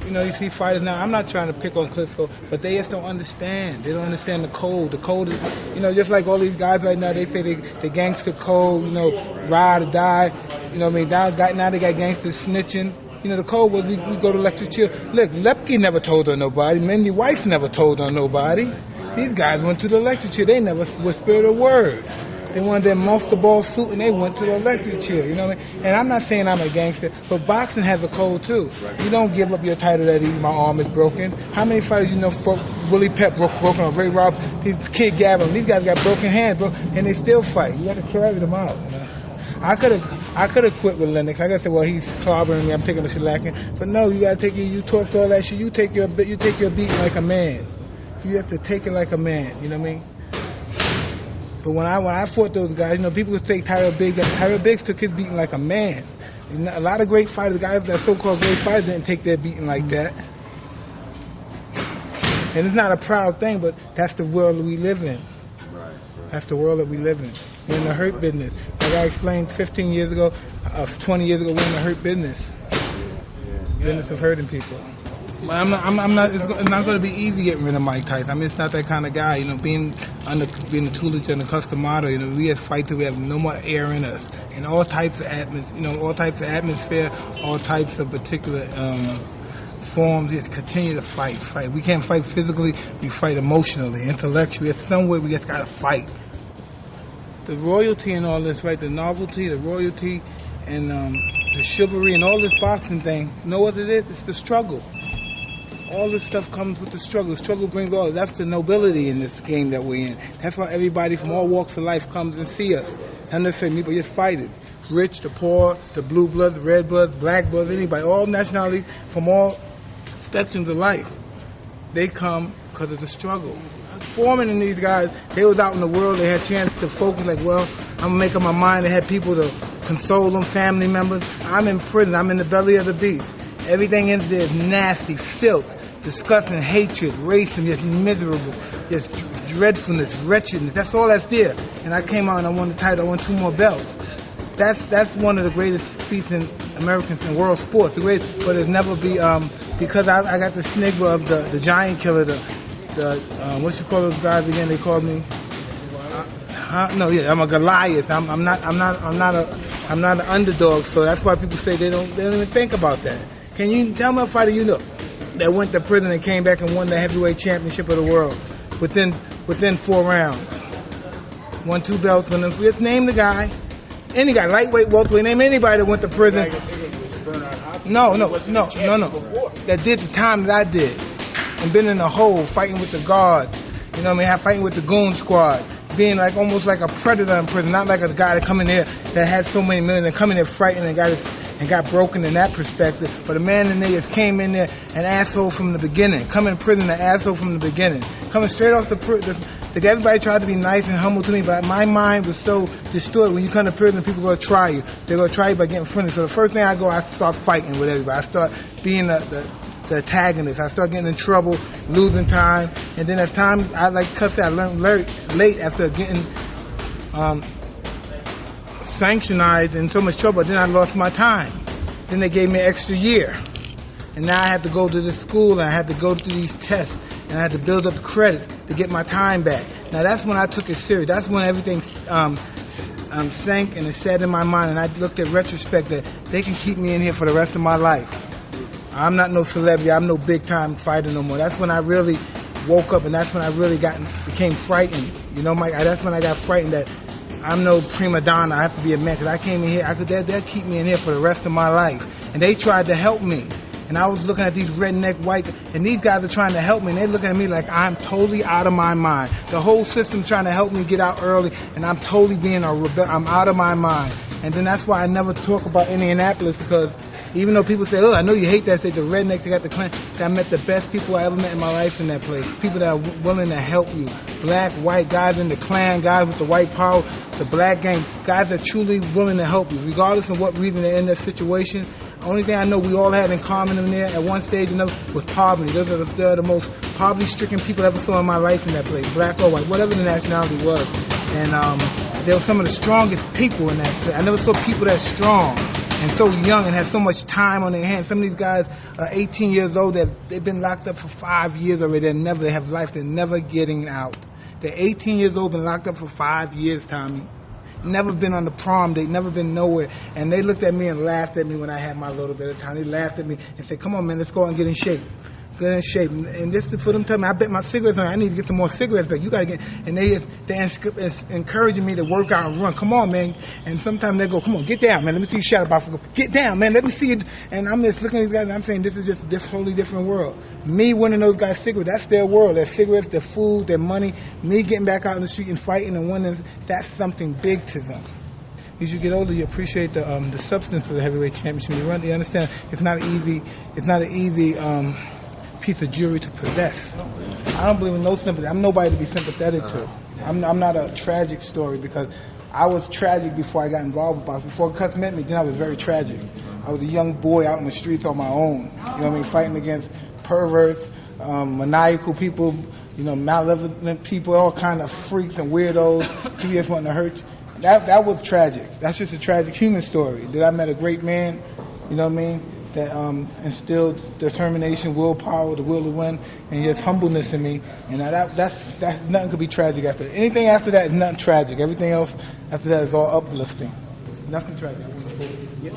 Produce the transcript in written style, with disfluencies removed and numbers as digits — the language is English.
you know, you see fighters now. I'm not trying to pick on Klitschko, but they just don't understand. They don't understand the code. The code is, you know, just like all these guys right now. They say they gangster code. You know, ride or die. You know what I mean? Now they got gangsters snitching. You know, the code was we go to electric chair. Look, Lepke never told on nobody. NEWtyson never told on nobody. These guys went to the electric chair. They never whispered a word. They wanted their monster ball suit and they went to the electric chair. You know what I mean? And I'm not saying I'm a gangster, but boxing has a code too. You don't give up your title that easy. My arm is broken. How many fighters you know Willie Pep broken, or Ray Rob, Kid Gavin? These guys got broken hands, bro, and they still fight. You got to carry them out. You know? I could have quit with Lennox. I could say, well, he's clobbering me. I'm taking the shellacking. But no, you got to take it. You talked all that shit. You take your beating like a man. You have to take it like a man. You know what I mean? But when I fought those guys, you know, people would say Tyrell Biggs took his beating like a man. You know, a lot of great fighters, guys that so-called great fighters, didn't take their beating like that. And it's not a proud thing, but that's the world we live in. That's the world that we live in. We're in the hurt business. Like I explained 15 years ago, 20 years ago, we're in the hurt business. Business of hurting people. But I'm not. It's not going to be easy getting rid of Mike Tyson. I mean, it's not that kind of guy. You know, being the tutelage and the customado. You know, we as fighters, we have no more air in us, and all types of atmosphere, all types of particular forms. Just continue to fight. We can't fight physically. We fight emotionally, intellectually. It's some way we just got to fight. The royalty and all this, right? The novelty, the royalty, and the chivalry and all this boxing thing. You know what it is? It's the struggle. All this stuff comes with the struggle. The struggle brings all. That's the nobility in this game that we're in. That's why everybody from all walks of life comes and see us. Not necessarily me, but just fighters. Rich, the poor, the blue bloods, the red bloods, black bloods, anybody, all nationalities from all spectrums of life. They come because of the struggle. Foreman and these guys, they was out in the world. They had a chance to focus. Like, well, I'm gonna make up my mind. They had people to console them, family members. I'm in prison. I'm in the belly of the beast. Everything in there is nasty, filth, disgusting, hatred, racism, just miserable, just dreadfulness, wretchedness. That's all that's there. And I came out and I won the title. I won 2 more belts. That's one of the greatest feats in Americans in world sports. The greatest, but it'll never be because I got the snigger of the giant killer. What you call those guys again? They called me. No, yeah, I'm a Goliath. I'm not an underdog. So that's why people say they don't even think about that. Can you tell me a fighter you know that went to prison and came back and won the heavyweight championship of the world within 4 rounds? Won 2 belts. Just name the guy. Any guy, lightweight, welterweight. Name anybody that went to prison. No. That did the time that I did. And been in the hole, fighting with the guard. You know what I mean? Fighting with the goon squad. Being like almost like a predator in prison. Not like a guy that come in there that had so many million and come in there frightened and got broken in that perspective. But a man in there just came in there an asshole from the beginning. Come in prison an asshole from the beginning. Coming straight off everybody tried to be nice and humble to me, but my mind was so distorted. When you come to prison, people are going to try you. They're going to try you by getting friendly. So the first thing I start fighting with everybody. I start being the antagonist. I start getting in trouble, losing time, and then as time, I learned late after getting sanctioned in so much trouble. Then I lost my time. Then they gave me an extra year, and now I had to go to this school and I had to go through these tests and I had to build up credits to get my time back. Now that's when I took it serious. That's when everything sank and it set in my mind, and I looked at retrospect that they can keep me in here for the rest of my life. I'm not no celebrity. I'm no big time fighter no more. That's when I really woke up, and that's when I really became frightened. You know, Mike. That's when I got frightened that I'm no prima donna. I have to be a man because I came in here. They'll keep me in here for the rest of my life. And they tried to help me, and I was looking at these redneck white, and these guys are trying to help me, and they're looking at me like I'm totally out of my mind. The whole system's trying to help me get out early, and I'm totally being a rebel. I'm out of my mind. And then that's why I never talk about Indianapolis, because even though people say, oh, I know you hate that state, the rednecks, they got the Klan. I met the best people I ever met in my life in that place. People that are willing to help you. Black, white, guys in the Klan, guys with the white power, the black gang, guys that are truly willing to help you, regardless of what reason they're in that situation. The only thing I know we all had in common in there at one stage or another was poverty. They're the most poverty-stricken people I ever saw in my life in that place, black or white, whatever the nationality was. And they were some of the strongest people in that place. I never saw people that strong. and so young and have so much time on their hands. Some of these guys are 18 years old. They've been locked up for 5 years already. They have life. They're never getting out. They're 18 years old, been locked up for 5 years, Tommy. Never been on the prom date, never been nowhere. And they looked at me and laughed at me when I had my little bit of time. They laughed at me and said, come on, man, let's go out and get in shape. Get in shape. And this is for them telling me, I bet my cigarettes on. I need to get some more cigarettes back. You got to get. And they're encouraging me to work out and run. Come on, man. And sometimes they go, come on, get down, man. Let me see you shadow box. Get down, man. Let me see it. And I'm just looking at these guys and I'm saying, this is just a totally different world. Me winning those guys cigarettes, that's their world. Their cigarettes, their food, their money. Me getting back out in the street and fighting and winning, that's something big to them. As you get older, you appreciate the substance of the heavyweight championship. You understand it's not an easy piece of jewelry to possess. I don't believe in no sympathy. I'm nobody to be sympathetic to. I'm not a tragic story because I was tragic before I got involved with boxing. Before Cus met me, then I was very tragic. I was a young boy out in the streets on my own. You know what I mean? Fighting against perverts, maniacal people, malevolent people, all kind of freaks and weirdos who just wanting to hurt you. That was tragic. That's just a tragic human story. That I met a great man, you know what I mean, that instilled determination, willpower, the will to win, and just humbleness in me. And that's nothing could be tragic after. Anything after that is nothing tragic. Everything else after that is all uplifting. Nothing tragic. Yeah.